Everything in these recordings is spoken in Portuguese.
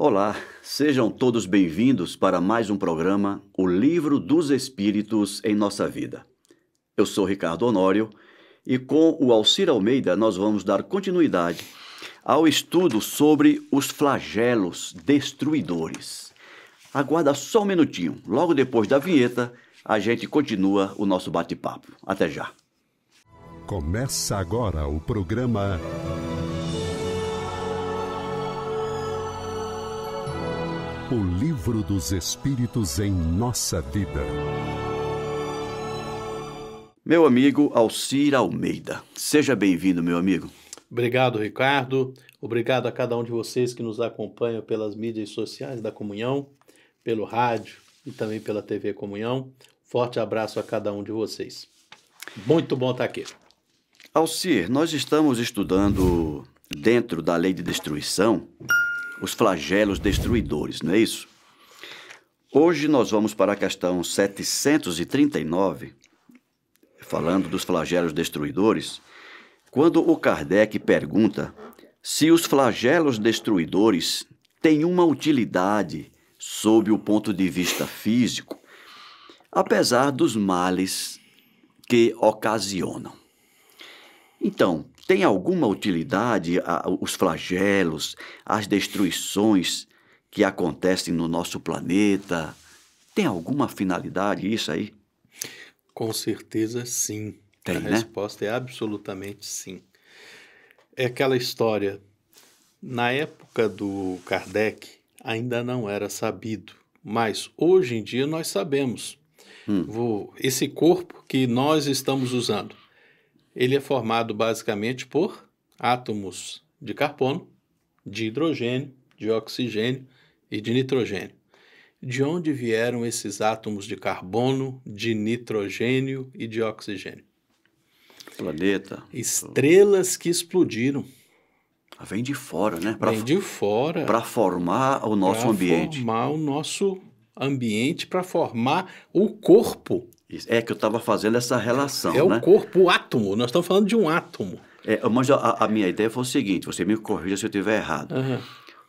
Olá, sejam todos bem-vindos para mais um programa, O Livro dos Espíritos em Nossa Vida. Eu sou Ricardo Honório e com o Alcir Almeida nós vamos dar continuidade ao estudo sobre os flagelos destruidores. Aguarda só um minutinho, logo depois da vinheta a gente continua o nosso bate-papo. Até já. Começa agora o programa O Livro dos Espíritos em Nossa Vida. Meu amigo Alcir Almeida, seja bem-vindo, meu amigo. Obrigado, Ricardo. Obrigado a cada um de vocês que nos acompanha pelas mídias sociais da Comunhão, pelo rádio e também pela TV Comunhão. Forte abraço a cada um de vocês. Muito bom estar aqui. Alcir, nós estamos estudando dentro da lei de destruição os flagelos destruidores, não é isso? Hoje nós vamos para a questão 739, falando dos flagelos destruidores, quando o Kardec pergunta se os flagelos destruidores têm uma utilidade sob o ponto de vista físico, apesar dos males que ocasionam. Então, tem alguma utilidade os flagelos, as destruições que acontecem no nosso planeta? Tem alguma finalidade isso aí? Com certeza, sim. Tem, a né? resposta é absolutamente sim. É aquela história, na época do Kardec ainda não era sabido, mas hoje em dia nós sabemos. Esse corpo que nós estamos usando, ele é formado basicamente por átomos de carbono, de hidrogênio, de oxigênio e de nitrogênio. De onde vieram esses átomos de carbono, de nitrogênio e de oxigênio? Planeta. Estrelas que explodiram. Vem de fora, né? Vem de fora. Para formar o nosso ambiente. Para formar o nosso ambiente, para formar o corpo. É que eu estava fazendo essa relação, né? O corpo, o átomo. Nós estamos falando de um átomo. Mas a minha ideia foi o seguinte, você me corrija se eu estiver errado.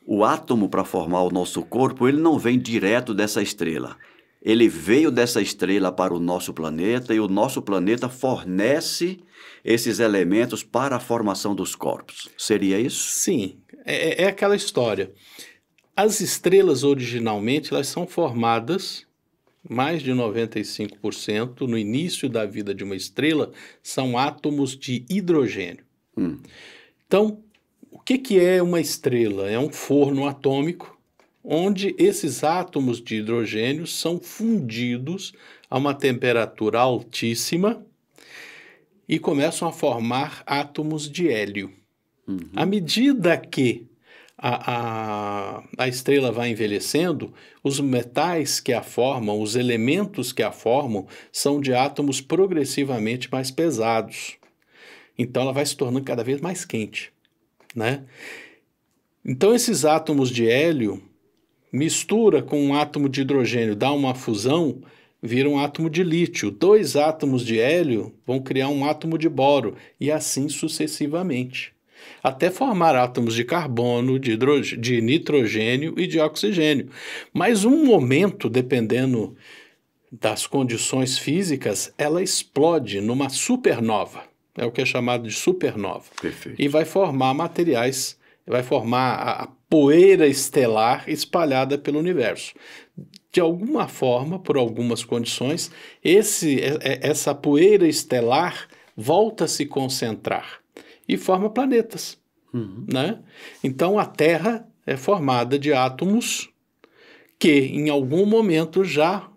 O átomo, para formar o nosso corpo, ele não vem direto dessa estrela. Ele veio dessa estrela para o nosso planeta e o nosso planeta fornece esses elementos para a formação dos corpos. Seria isso? Sim, é aquela história. As estrelas, originalmente, elas são formadas, mais de 95%, no início da vida de uma estrela, são átomos de hidrogênio. Então, o que é uma estrela? É um forno atômico onde esses átomos de hidrogênio são fundidos a uma temperatura altíssima e começam a formar átomos de hélio. À medida que a estrela vai envelhecendo, os metais que a formam, os elementos que a formam, são de átomos progressivamente mais pesados. Então ela vai se tornando cada vez mais quente, né? Então esses átomos de hélio mistura com um átomo de hidrogênio, dá uma fusão, vira um átomo de lítio. 2 átomos de hélio vão criar um átomo de boro e assim sucessivamente, até formar átomos de carbono, de nitrogênio e de oxigênio. Mas um momento, dependendo das condições físicas, ela explode numa supernova. É o que é chamado de supernova. Perfeito. E vai formar materiais, vai formar a poeira estelar espalhada pelo universo. De alguma forma, por algumas condições, essa poeira estelar volta a se concentrar e forma planetas. Né? Então, a Terra é formada de átomos que, em algum momento, já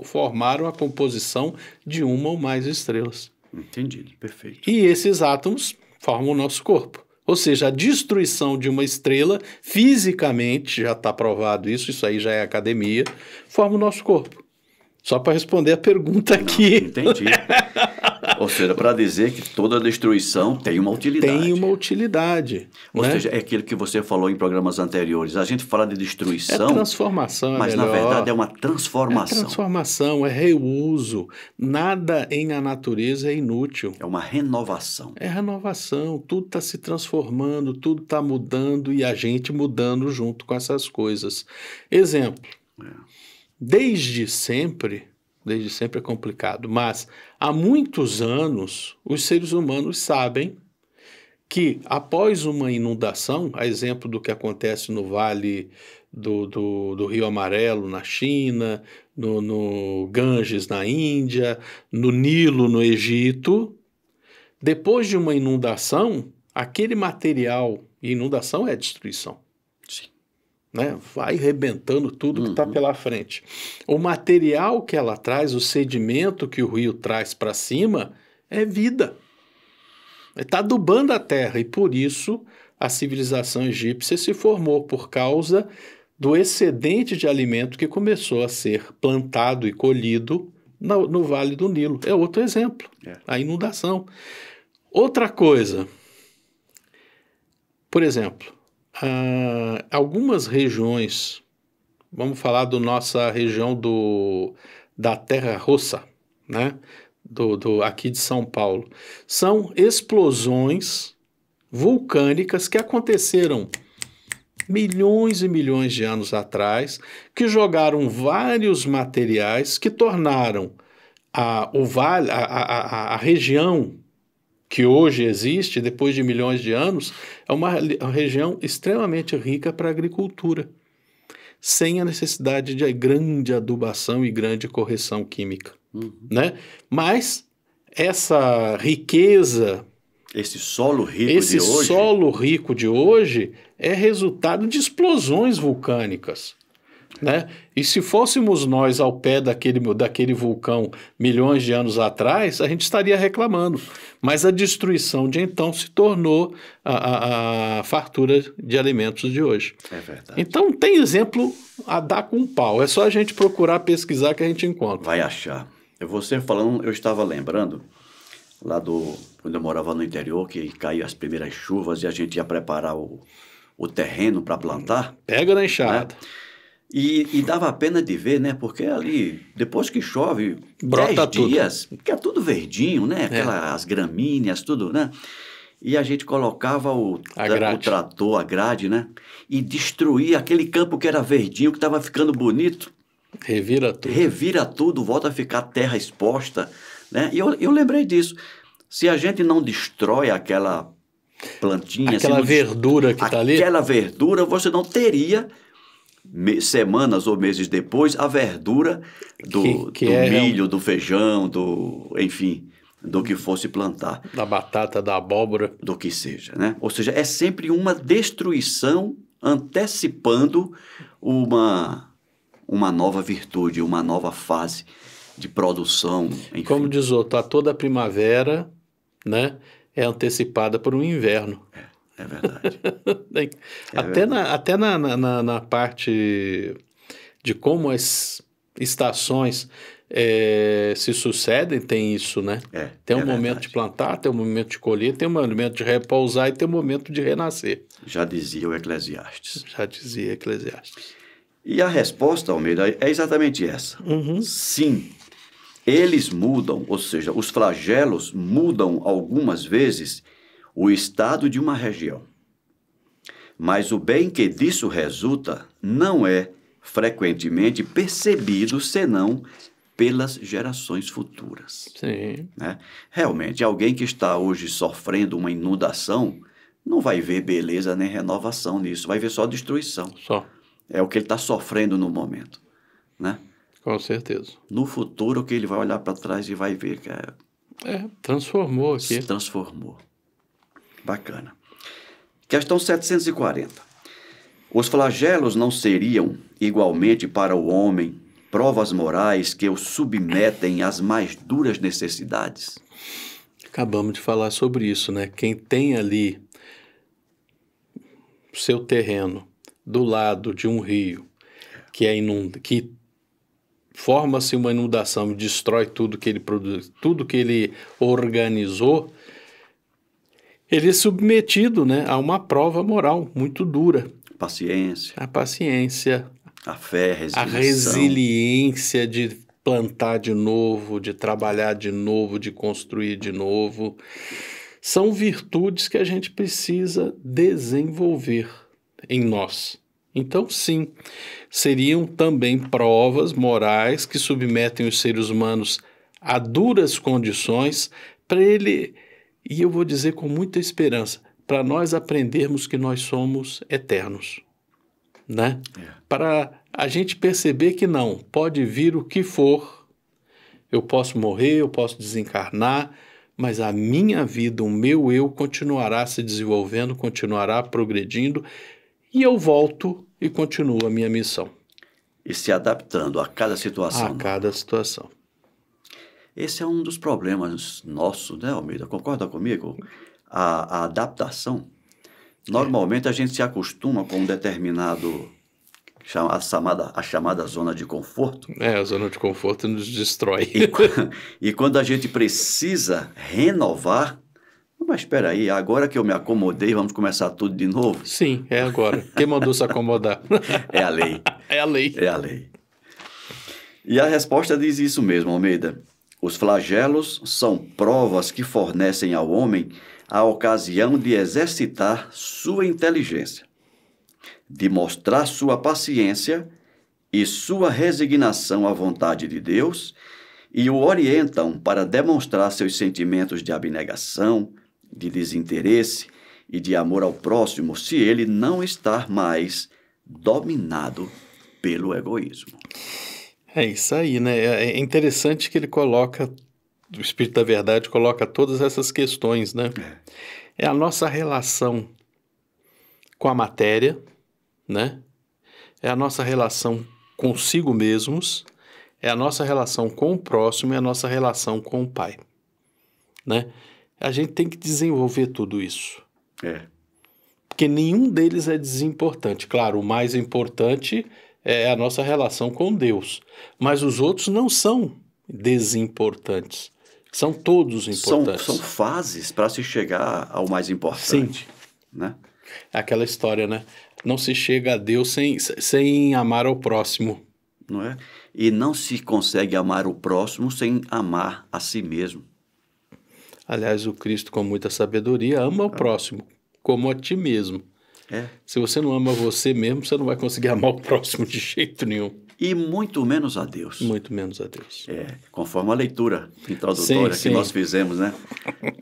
formaram a composição de uma ou mais estrelas. Entendido, perfeito. E esses átomos formam o nosso corpo. Ou seja, a destruição de uma estrela, fisicamente, já está provado isso aí já é academia, forma o nosso corpo. Só para responder a pergunta aqui. Entendi. Ou seja, para dizer que toda destruição tem uma utilidade. Tem uma utilidade. Ou né? seja, é aquilo que você falou em programas anteriores. A gente fala de destruição, É transformação, mas melhor. na verdade é uma É transformação. transformação, é reuso. Nada em a natureza é inútil. É uma renovação. É renovação, tudo está se transformando, tudo está mudando e a gente mudando junto com essas coisas. Exemplo, desde sempre é complicado, mas há muitos anos os seres humanos sabem que após uma inundação, a exemplo do que acontece no Vale do Rio Amarelo na China, no Ganges na Índia, no Nilo no Egito, depois de uma inundação, aquele material, e inundação é destruição, Sim. né? Vai rebentando tudo que está pela frente. O material que ela traz, o sedimento que o rio traz para cima, é vida. Está adubando a terra e por isso a civilização egípcia se formou por causa do excedente de alimento que começou a ser plantado e colhido no Vale do Nilo. É outro exemplo, a inundação. Outra coisa, por exemplo, algumas regiões, vamos falar da nossa região da Terra Roça, né? Aqui de São Paulo, são explosões vulcânicas que aconteceram milhões e milhões de anos atrás, que jogaram vários materiais que tornaram a região que hoje existe, depois de milhões de anos, é uma região extremamente rica para a agricultura, sem a necessidade de grande adubação e grande correção química. Né? Mas essa riqueza, esse solo rico de hoje é resultado de explosões vulcânicas. Né? E se fôssemos nós ao pé daquele vulcão milhões de anos atrás, a gente estaria reclamando. Mas a destruição de então se tornou a fartura de alimentos de hoje. É verdade. Então tem exemplo a dar com pau. É só a gente procurar pesquisar que a gente encontra. Vai achar. Você falando, eu estava lembrando lá quando eu morava no interior, que caiu as primeiras chuvas e a gente ia preparar o terreno para plantar. Pega na enxada. Né? E dava pena de ver, né? Porque ali, depois que chove, brota 10 dias, fica tudo verdinho, né? As gramíneas, tudo, né? E a gente colocava o trator, a grade, né? E destruía aquele campo que era verdinho, que estava ficando bonito. Revira tudo, volta a ficar terra exposta, né? E eu lembrei disso. Se a gente não destrói aquela plantinha... Aquela verdura que está ali... Aquela verdura, você não teria... semanas ou meses depois, a verdura do milho, do feijão, enfim, do que fosse plantar. Da batata, da abóbora. Do que seja, né? Ou seja, é sempre uma destruição antecipando uma nova virtude, uma nova fase de produção, enfim. Como diz outro, toda a primavera, né, é antecipada por um inverno. É verdade. Até na parte de como as estações se sucedem, tem isso, né? Tem um momento de plantar, tem um momento de colher, tem um momento de repousar e tem um momento de renascer. Já dizia o Eclesiastes. E a resposta, Almeida, é exatamente essa. Sim, eles mudam, ou seja, os flagelos mudam algumas vezes o estado de uma região. Mas o bem que disso resulta não é frequentemente percebido senão pelas gerações futuras. Sim. Né? Realmente, alguém que está hoje sofrendo uma inundação não vai ver beleza nem renovação nisso, vai ver só destruição. Só. É o que ele está sofrendo no momento. Né? Com certeza. No futuro, que ele vai olhar para trás e vai ver que transformou aqui. Se transformou. Bacana. Questão 740. Os flagelos não seriam, igualmente para o homem, provas morais que o submetem às mais duras necessidades? Acabamos de falar sobre isso, né? Quem tem ali seu terreno do lado de um rio que forma-se uma inundação e destrói tudo que ele produz, tudo que ele organizou, ele é submetido, né, a uma prova moral muito dura. Paciência, A paciência, a fé, a resiliência de plantar de novo, de trabalhar de novo, de construir de novo. São virtudes que a gente precisa desenvolver em nós. Então, sim, seriam também provas morais que submetem os seres humanos a duras condições para ele, e eu vou dizer com muita esperança, para nós aprendermos que nós somos eternos, né? Para a gente perceber que não, pode vir o que for, eu posso morrer, eu posso desencarnar, mas a minha vida, o meu eu continuará se desenvolvendo, continuará progredindo, e eu volto e continuo a minha missão. E se adaptando a cada situação. A cada situação. Esse é um dos problemas nossos, né, Almeida? Concorda comigo? A adaptação. Normalmente a gente se acostuma com um determinado, a chamada zona de conforto. A zona de conforto nos destrói. E quando a gente precisa renovar, mas espera aí, agora que eu me acomodei, vamos começar tudo de novo? Sim, é agora. Quem mandou se acomodar? É a lei. É a lei. É a lei. E a resposta diz isso mesmo, Almeida. Os flagelos são provas que fornecem ao homem a ocasião de exercitar sua inteligência, de mostrar sua paciência e sua resignação à vontade de Deus, e o orientam para demonstrar seus sentimentos de abnegação, de desinteresse e de amor ao próximo, se ele não estar mais dominado pelo egoísmo. É isso aí, né? É interessante que ele coloca, o Espírito da Verdade coloca todas essas questões, né? É a nossa relação com a matéria, né? É a nossa relação consigo mesmos, é a nossa relação com o próximo e a nossa relação com o Pai, né? A gente tem que desenvolver tudo isso. Porque nenhum deles é desimportante. Claro, o mais importante é a nossa relação com Deus. Mas os outros não são desimportantes. São todos importantes. São fases para se chegar ao mais importante. Sim. Né? Aquela história, né? Não se chega a Deus sem amar ao próximo. Não é? E não se consegue amar o próximo sem amar a si mesmo. Aliás, o Cristo, com muita sabedoria, ama o próximo como a ti mesmo. Se você não ama você mesmo, você não vai conseguir amar o próximo de jeito nenhum. E muito menos a Deus. Muito menos a Deus. Conforme a leitura introdutória que nós fizemos, né?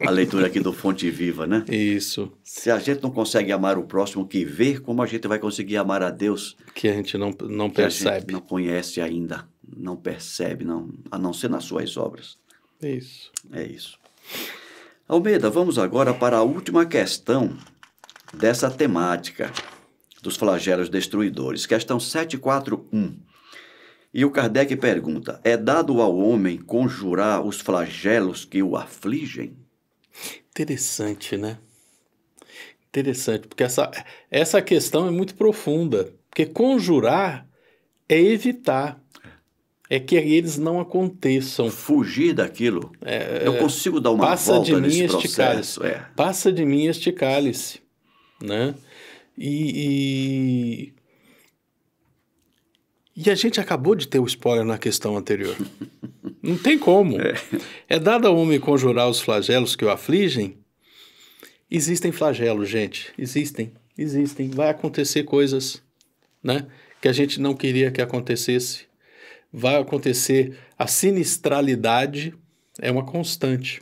A leitura aqui do Fonte Viva, né? Isso. Se a gente não consegue amar o próximo, que ver como a gente vai conseguir amar a Deus? Que a gente não percebe. A gente não conhece ainda, não percebe, a não ser nas suas obras. Isso. É isso. Almeida, vamos agora para a última questão dessa temática dos flagelos destruidores. Questão 741. E o Kardec pergunta: é dado ao homem conjurar os flagelos que o afligem? Interessante, né? Interessante, porque essa questão é muito profunda. Porque conjurar é evitar. É que eles não aconteçam. Fugir daquilo. Eu consigo dar uma volta nesse processo. Passa de mim este cálice. Né? E a gente acabou de ter o spoiler na questão anterior. Não tem como. É dado ao homem conjurar os flagelos que o afligem? Existem flagelos, gente. Existem. Vai acontecer coisas, né, que a gente não queria que acontecesse. Vai acontecer. A sinistralidade é uma constante.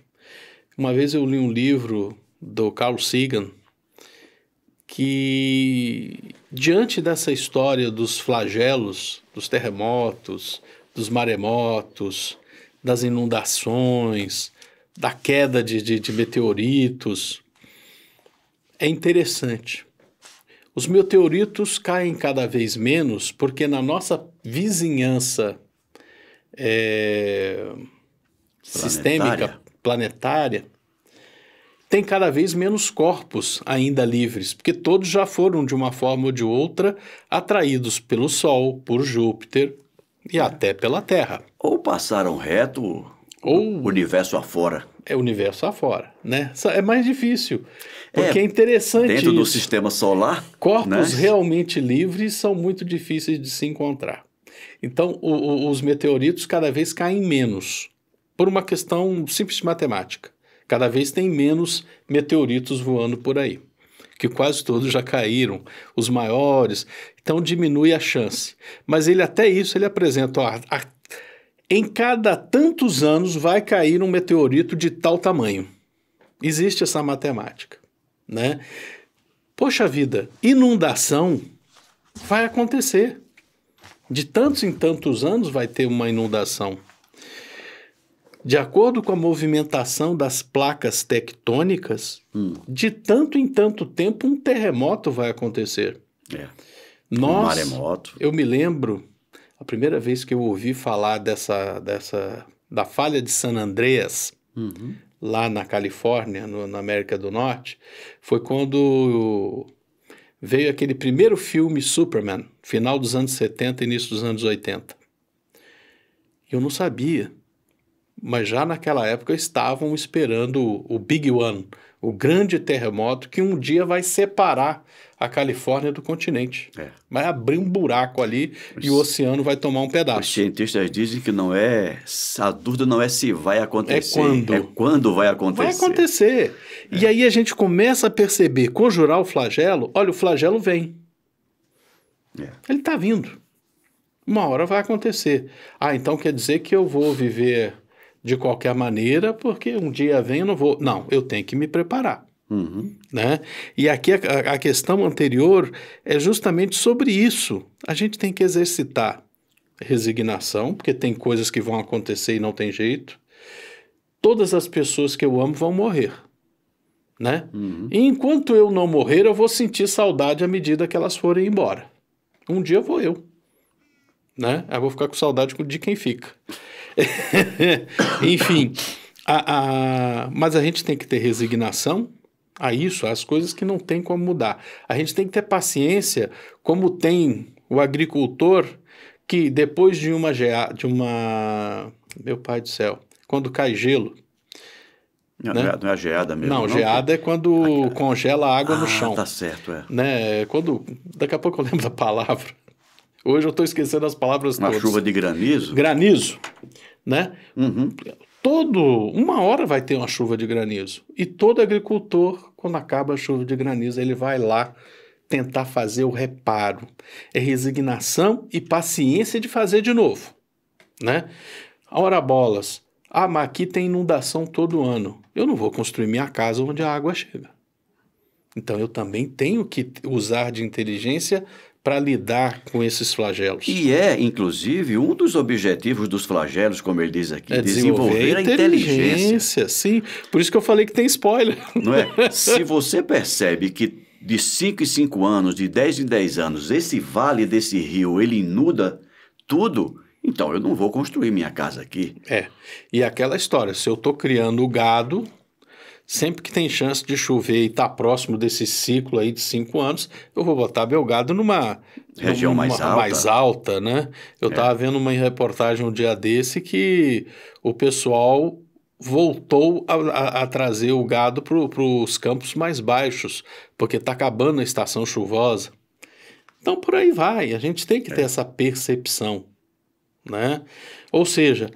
Uma vez eu li um livro do Carl Sagan, que diante dessa história dos flagelos, dos terremotos, dos maremotos, das inundações, da queda de meteoritos, é interessante. Os meteoritos caem cada vez menos porque na nossa vizinhança sistêmica, planetária, tem cada vez menos corpos ainda livres, porque todos já foram, de uma forma ou de outra, atraídos pelo Sol, por Júpiter, e até pela Terra. Ou passaram reto Ou o universo afora. é o universo afora, né? É mais difícil, porque é interessante Dentro do isso. sistema solar, Corpos né? realmente livres são muito difíceis de se encontrar. Então, os meteoritos cada vez caem menos, por uma questão simples de matemática. Cada vez tem menos meteoritos voando por aí, que quase todos já caíram, os maiores, então diminui a chance. Mas ele até isso, ele apresenta, ó, em cada tantos anos vai cair um meteorito de tal tamanho. Existe essa matemática, né? Poxa vida, inundação vai acontecer. De tantos em tantos anos vai ter uma inundação. De acordo com a movimentação das placas tectônicas, de tanto em tanto tempo um terremoto vai acontecer. Um maremoto. Eu me lembro, a primeira vez que eu ouvi falar da falha de San Andreas, lá na Califórnia, na América do Norte, foi quando veio aquele primeiro filme Superman, final dos anos 70, início dos anos 80. Eu não sabia, mas já naquela época estavam esperando o Big One, o grande terremoto que um dia vai separar a Califórnia do continente. Vai abrir um buraco ali e o oceano vai tomar um pedaço. Os cientistas dizem que a dúvida não é se vai acontecer, é quando vai acontecer. Vai acontecer. E aí a gente começa a perceber, conjurar o flagelo, olha, o flagelo vem. Ele está vindo. Uma hora vai acontecer. Então quer dizer que eu vou viver de qualquer maneira, porque um dia vem eu não vou. Não, eu tenho que me preparar. Né? E aqui a questão anterior é justamente sobre isso. A gente tem que exercitar resignação, porque tem coisas que vão acontecer e não tem jeito. Todas as pessoas que eu amo vão morrer, né? E enquanto eu não morrer, eu vou sentir saudade à medida que elas forem embora. Um dia vou eu, né? Eu vou ficar com saudade de quem fica. Enfim, mas a gente tem que ter resignação a isso, às coisas que não tem como mudar. A gente tem que ter paciência, como tem o agricultor que depois de uma... Meu pai do céu, quando cai gelo... Não é a geada mesmo. Não, geada é quando congela a água no chão. Tá certo, né? Daqui a pouco eu lembro da palavra. Hoje eu estou esquecendo as palavras todas. Uma chuva de granizo? Granizo, né? Uma hora vai ter uma chuva de granizo. E todo agricultor, quando acaba a chuva de granizo, ele vai lá tentar fazer o reparo. É resignação e paciência de fazer de novo, né? Ora bolas, mas aqui tem inundação todo ano. Eu não vou construir minha casa onde a água chega. Então eu também tenho que usar de inteligência para lidar com esses flagelos. E inclusive, um dos objetivos dos flagelos, como ele diz aqui, desenvolver a inteligência. Sim, por isso que eu falei que tem spoiler. Não é? Se você percebe que de 5 em 5 anos, de 10 em 10 anos, esse vale desse rio, ele inunda tudo, então eu não vou construir minha casa aqui. E aquela história, se eu estou criando o gado... Sempre que tem chance de chover e está próximo desse ciclo aí de 5 anos, eu vou botar meu gado numa região mais alta, né? Eu estava vendo uma reportagem um dia desse que o pessoal voltou a trazer o gado para os campos mais baixos, porque está acabando a estação chuvosa. Então, por aí vai. A gente tem que ter essa percepção, né? Ou seja...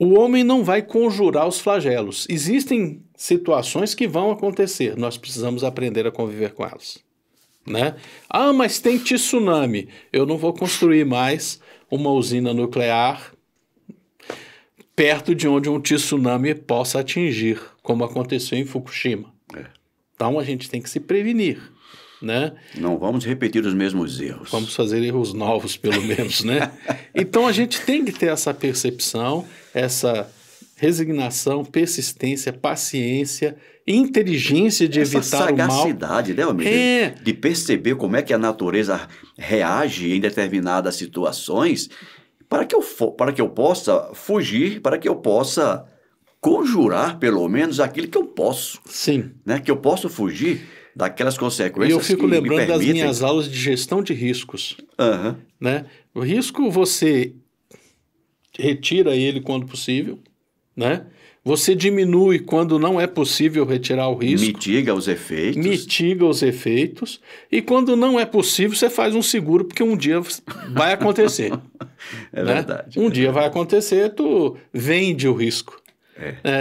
O homem não vai conjurar os flagelos. Existem situações que vão acontecer. Nós precisamos aprender a conviver com elas, né? Mas tem tsunami. Eu não vou construir mais uma usina nuclear perto de onde um tsunami possa atingir, como aconteceu em Fukushima. Então a gente tem que se prevenir, né? Não vamos repetir os mesmos erros. Vamos fazer erros novos, pelo menos, né? Então a gente tem que ter essa percepção, essa resignação, persistência, paciência, inteligência de evitar o mal. Sagacidade, né, amigo? De perceber como é que a natureza reage em determinadas situações para que eu possa fugir, para que eu possa conjurar, pelo menos, aquilo que eu posso. Sim. Né? Que eu posso fugir daquelas consequências. E eu fico lembrando das minhas aulas de gestão de riscos. Uhum. Né? O risco, você retira ele quando possível, né? Você diminui quando não é possível retirar o risco. Mitiga os efeitos. Mitiga os efeitos. E quando não é possível, você faz um seguro, porque um dia vai acontecer. É né? verdade. Um dia vai acontecer, tu vende o risco.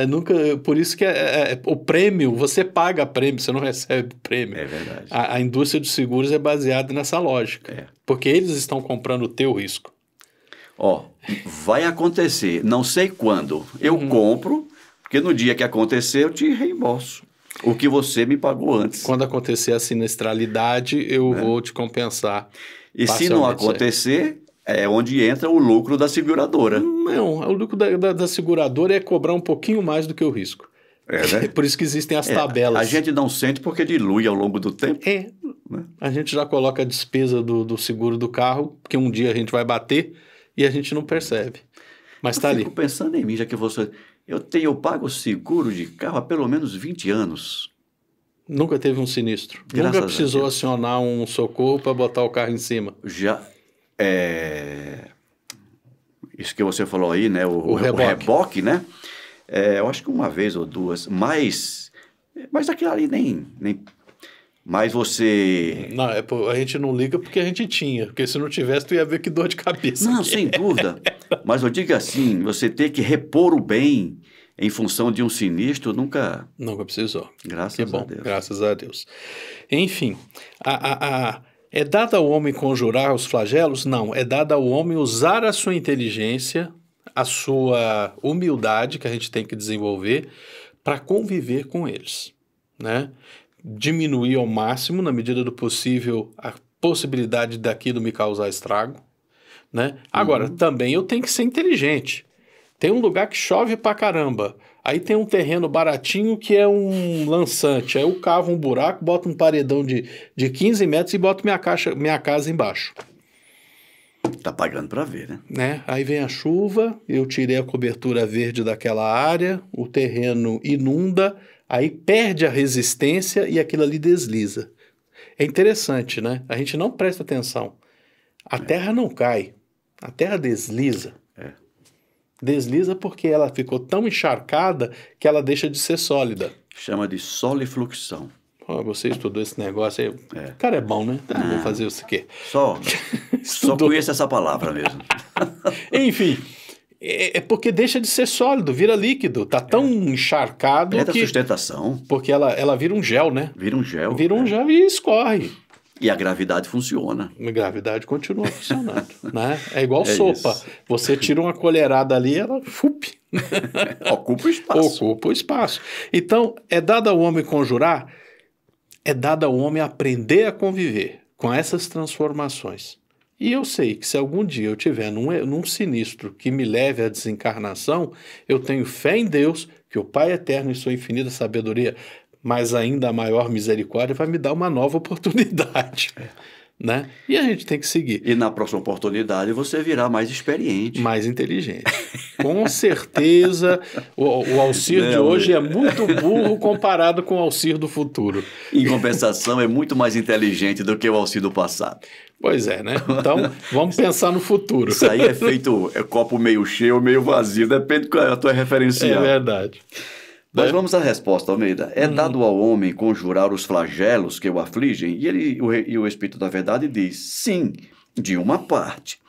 Nunca, por isso que o prêmio, você paga prêmio, você não recebe prêmio. É verdade. A indústria de seguros é baseada nessa lógica. Porque eles estão comprando o teu risco. Ó, vai acontecer, não sei quando. Eu compro, porque no dia que acontecer eu te reembolso o que você me pagou antes. Quando acontecer a sinistralidade, eu vou te compensar. E se não acontecer, é onde entra o lucro da seguradora. Não, o lucro da seguradora é cobrar um pouquinho mais do que o risco. Né? Por isso que existem as tabelas. A gente não sente porque dilui ao longo do tempo. Né? A gente já coloca a despesa do seguro do carro, porque um dia a gente vai bater e a gente não percebe. Mas está ali. Eu fico pensando em mim, já que você... Eu pago seguro de carro há pelo menos 20 anos. Nunca teve um sinistro. Graças Nunca precisou acionar um socorro para botar o carro em cima. Já... Isso que você falou aí, né? O reboque, né? Eu acho que uma vez ou duas. Mas aquilo ali nem... Mas você... Não, a gente não liga porque a gente tinha. Porque se não tivesse, tu ia ver que dor de cabeça. Não, sem dúvida. Mas eu digo assim, você ter que repor o bem em função de um sinistro, nunca... Nunca precisou. Graças a Deus. Graças a Deus. Enfim, é dado ao homem conjurar os flagelos? Não. É dado ao homem usar a sua inteligência, a sua humildade, que a gente tem que desenvolver, para conviver com eles, né? Diminuir ao máximo, na medida do possível, a possibilidade daquilo me causar estrago, né? Agora, também eu tenho que ser inteligente. Tem um lugar que chove pra caramba, aí tem um terreno baratinho que é um lançante, aí eu cavo um buraco, boto um paredão de 15 metros e boto minha casa embaixo. Tá pagando para ver, né? Aí vem a chuva, eu tirei a cobertura verde daquela área, o terreno inunda, aí perde a resistência e aquilo ali desliza. É interessante, né? A gente não presta atenção. A terra não cai, a terra desliza. Desliza porque ela ficou tão encharcada que ela deixa de ser sólida. Chama de solifluxão. Você estudou esse negócio aí. O cara é bom, né? Vou fazer isso aqui. Só conheço essa palavra mesmo. Enfim... É porque deixa de ser sólido, vira líquido. Tá tão encharcado que... sustentação. Porque ela vira um gel, né? Vira um gel. Vira um gel e escorre. E a gravidade funciona. A gravidade continua funcionando, né? É igual sopa. Isso. Você tira uma colherada ali, ela... Ocupa o espaço. Ocupa o espaço. Então, é dado ao homem conjurar, é dado ao homem aprender a conviver com essas transformações. E eu sei que se algum dia eu tiver num sinistro que me leve à desencarnação, eu tenho fé em Deus, que o Pai Eterno em sua infinita sabedoria, mas ainda a maior misericórdia, vai me dar uma nova oportunidade. Né? E a gente tem que seguir. E na próxima oportunidade você virá mais experiente. Mais inteligente. Com certeza, o Alcir de hoje é muito burro comparado com o Alcir do futuro. Em compensação, é muito mais inteligente do que o Alcir do passado. Pois é, né? Então, vamos pensar no futuro. Isso aí é feito copo meio cheio ou meio vazio, depende qual é a tua referencial. É verdade. Mas vamos à resposta, Almeida. É dado ao homem conjurar os flagelos que o afligem? E o Espírito da Verdade diz, sim, de uma parte,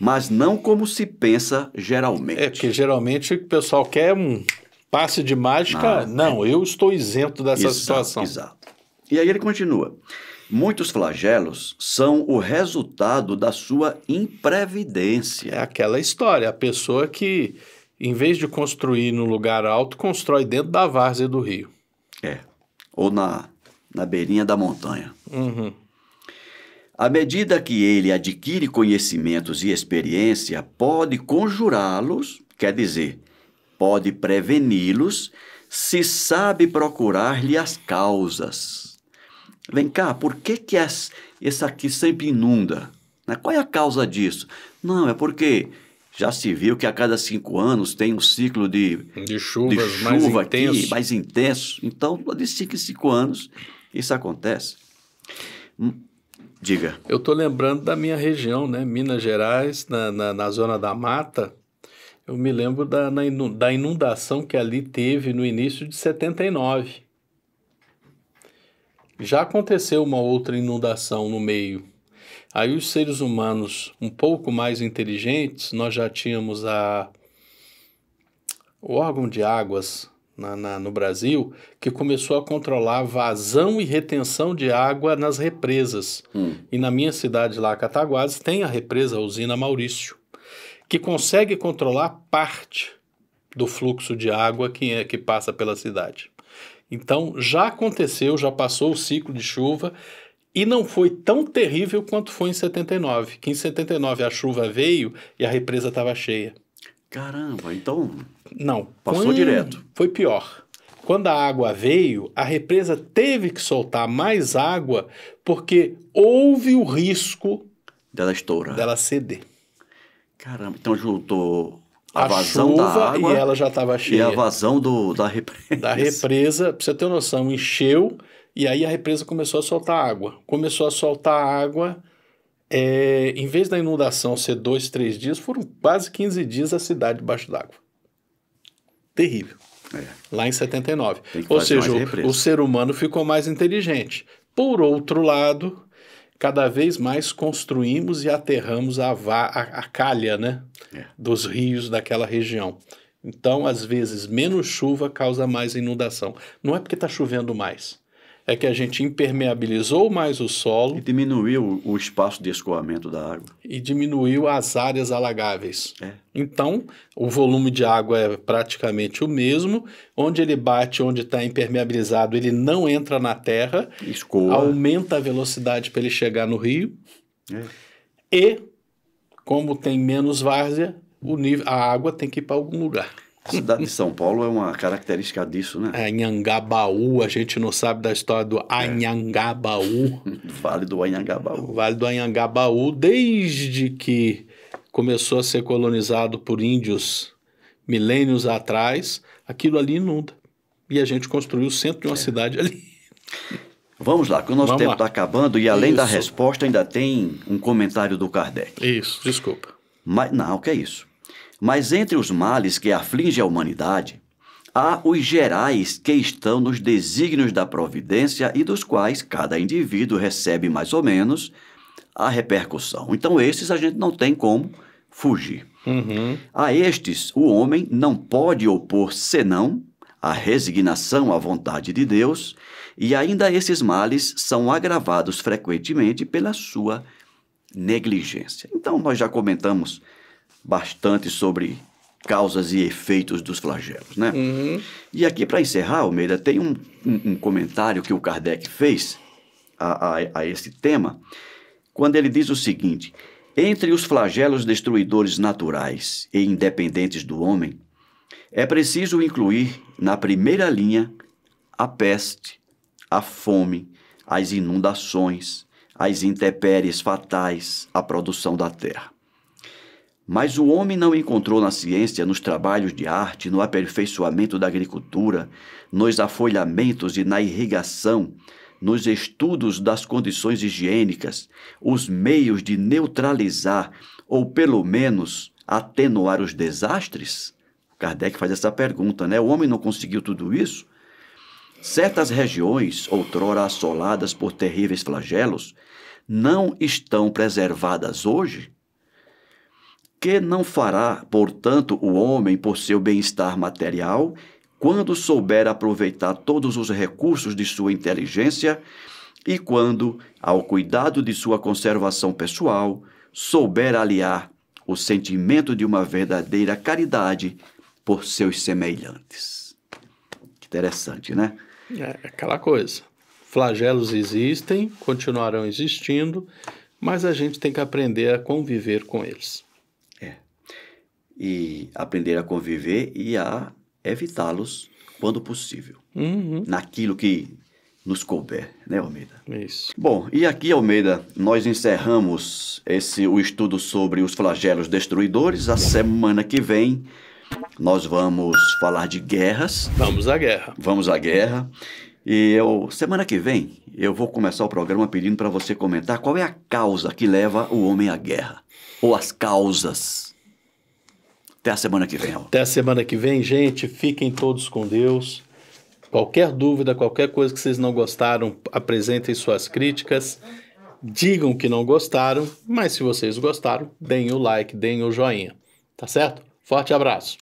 mas não como se pensa geralmente. Porque geralmente o pessoal quer um passe de mágica. Não, eu estou isento dessa situação. Exato. E aí ele continua. Muitos flagelos são o resultado da sua imprevidência. É aquela história, a pessoa que... em vez de construir no lugar alto, constrói dentro da várzea do rio. Ou na beirinha da montanha. À medida que ele adquire conhecimentos e experiência, pode conjurá-los, quer dizer, pode preveni-los, se sabe procurar-lhe as causas. Vem cá, por que esse aqui sempre inunda? Qual é a causa disso? Não, é porque... já se viu que a cada 5 anos tem um ciclo de chuva aqui, mais intenso. Então, de 5 em 5 anos, isso acontece. Diga. Eu estou lembrando da minha região, né? Minas Gerais, na zona da mata, Eu me lembro da inundação que ali teve no início de 79. Já aconteceu uma outra inundação no meio. Aí os seres humanos um pouco mais inteligentes, nós já tínhamos o órgão de águas no Brasil, que começou a controlar vazão e retenção de água nas represas. E na minha cidade lá, Cataguases, tem a represa, a usina Maurício, que consegue controlar parte do fluxo de água que passa pela cidade. Então, já aconteceu, já passou o ciclo de chuva e não foi tão terrível quanto foi em 79, que em 79 a chuva veio e a represa estava cheia. Caramba, então... Não. Passou direto. Foi pior. Quando a água veio, a represa teve que soltar mais água porque houve o risco dela estourar. Dela ceder. Caramba, então juntou a vazão chuva da água e ela já estava cheia. E a vazão da represa. Da represa, pra você ter noção, encheu e aí a represa começou a soltar água. Começou a soltar água, em vez da inundação ser 2, 3 dias, foram quase 15 dias a cidade debaixo d'água. Terrível. Lá em 79. Ou seja, o ser humano ficou mais inteligente. Por outro lado, cada vez mais construímos e aterramos a calha, né, dos rios daquela região. Então, às vezes, menos chuva causa mais inundação. Não é porque está chovendo mais. É que a gente impermeabilizou mais o solo. E diminuiu o espaço de escoamento da água. E diminuiu as áreas alagáveis. Então, o volume de água é praticamente o mesmo. Onde ele bate, onde está impermeabilizado, ele não entra na terra. Escoa. Aumenta a velocidade para ele chegar no rio. E, como tem menos várzea, a água tem que ir para algum lugar. A cidade de São Paulo é uma característica disso, né? Anhangabaú, a gente não sabe da história do Anhangabaú. Vale do Anhangabaú. Vale do Anhangabaú, desde que começou a ser colonizado por índios milênios atrás, aquilo ali inunda. E a gente construiu o centro de uma cidade ali. Vamos lá, que o nosso tempo está acabando e além da resposta ainda tem um comentário do Kardec. Isso, desculpa. Não, que é isso. Mas entre os males que afligem a humanidade, há os gerais que estão nos desígnios da providência e dos quais cada indivíduo recebe mais ou menos a repercussão. Então, esses a gente não tem como fugir. A estes, o homem não pode opor senão a resignação à vontade de Deus, e ainda esses males são agravados frequentemente pela sua negligência. Então, nós já comentamos bastante sobre causas e efeitos dos flagelos, né? E aqui, para encerrar, Almeida, tem um comentário que o Kardec fez a esse tema, quando ele diz o seguinte: entre os flagelos destruidores naturais e independentes do homem, é preciso incluir na primeira linha a peste, a fome, as inundações, as intempéries fatais, a produção da terra. Mas o homem não encontrou na ciência, nos trabalhos de arte, no aperfeiçoamento da agricultura, nos afolhamentos e na irrigação, nos estudos das condições higiênicas, os meios de neutralizar ou, pelo menos, atenuar os desastres? Kardec faz essa pergunta, né? O homem não conseguiu tudo isso? Certas regiões, outrora assoladas por terríveis flagelos, não estão preservadas hoje? Que não fará, portanto, o homem por seu bem-estar material, quando souber aproveitar todos os recursos de sua inteligência e quando, ao cuidado de sua conservação pessoal, souber aliar o sentimento de uma verdadeira caridade por seus semelhantes? Interessante, né? É aquela coisa. Flagelos existem, continuarão existindo, mas a gente tem que aprender a conviver com eles. E aprender a conviver e a evitá-los quando possível. Naquilo que nos couber, né, Almeida? Isso. Bom, e aqui, Almeida, nós encerramos o estudo sobre os flagelos destruidores. A semana que vem nós vamos falar de guerras. Vamos à guerra. Vamos à guerra. E semana que vem eu vou começar o programa pedindo para você comentar qual é a causa que leva o homem à guerra. Ou as causas. Até a semana que vem. Até a semana que vem, gente. Fiquem todos com Deus. Qualquer dúvida, qualquer coisa que vocês não gostaram, apresentem suas críticas. Digam que não gostaram, mas se vocês gostaram, deem o like, deem o joinha. Tá certo? Forte abraço.